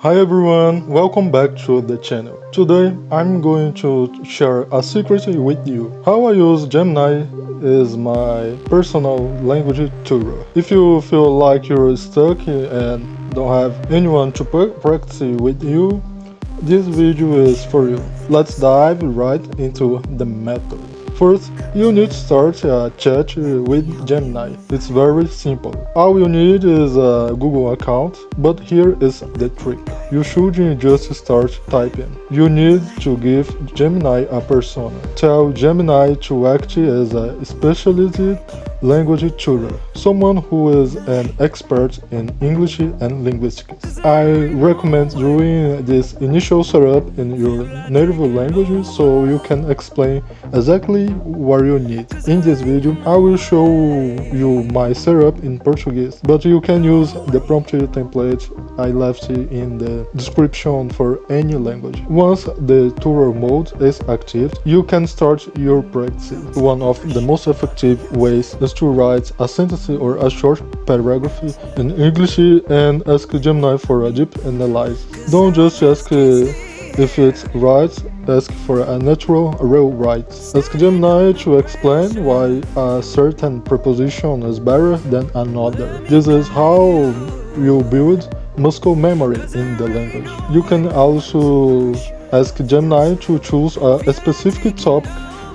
Hi everyone, welcome back to the channel. Today I'm going to share a secret with you. How I use Gemini is my personal language tutor. If you feel like you're stuck and don't have anyone to practice with you, this video is for you. Let's dive right into the method. First, you need to start a chat with Gemini. It's very simple. All you need is a Google account, but here is the trick. You shouldn't just start typing. You need to give Gemini a persona. Tell Gemini to act as a specialist language tutor, someone who is an expert in English and linguistics. I recommend doing this initial setup in your native language so you can explain exactly what you need. In this video, I will show you my setup in Portuguese, but you can use the prompt template I left in the description for any language. Once the tutor mode is active, you can start your practice. One of the most effective ways is to write a sentence or a short paragraph in English and ask Gemini for a deep analysis. Don't just ask if it's right, ask for a natural, real right. Ask Gemini to explain why a certain preposition is better than another. This is how you build muscle memory in the language. You can also ask Gemini to choose a specific topic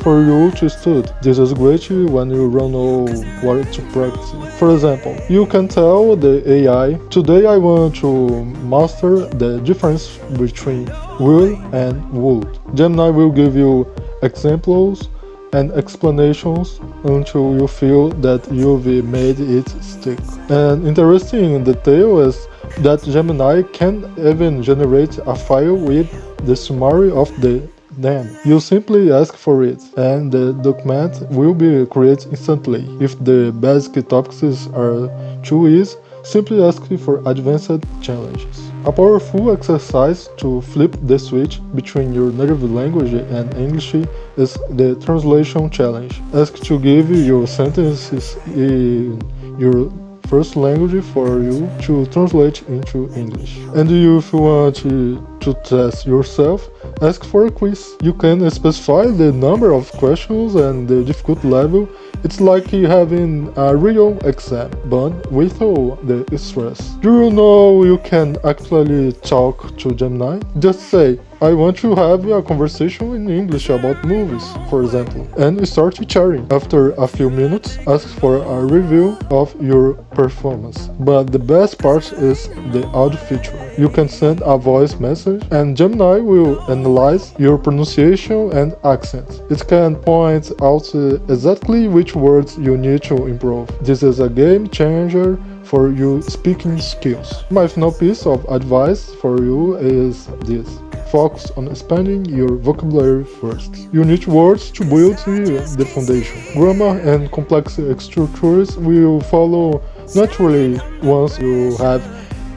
for you to study. This is great when you don't know what to practice. For example, you can tell the AI, today I want to master the difference between will and would. Gemini will give you examples and explanations until you feel that you've made it stick. An interesting detail is that Gemini can even generate a file with the summary of the then you simply ask for it, and the document will be created instantly. If the basic topics are too easy, simply ask for advanced challenges. A powerful exercise to flip the switch between your native language and English is the translation challenge. Ask to give your sentences in your first language for you to translate into English. And if you want to test yourself, ask for a quiz. You can specify the number of questions and the difficulty level. It's like having a real exam, but without the stress. Do you know you can actually talk to Gemini? Just say, I want to have a conversation in English about movies, for example, and start chatting. After a few minutes, ask for a review of your performance. But the best part is the audio feature. You can send a voice message and Gemini will analyze your pronunciation and accent. It can point out exactly which words you need to improve. This is a game changer for your speaking skills. My final piece of advice for you is this. Focus on expanding your vocabulary first. You need words to build the foundation. Grammar and complex structures will follow naturally once you have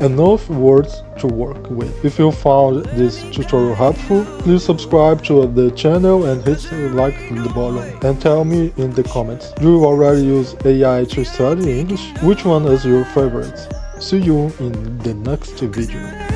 enough words to work with. If you found this tutorial helpful, please subscribe to the channel and hit the like in the bottom and tell me in the comments. Do you already use AI to study English? Which one is your favorite? See you in the next video.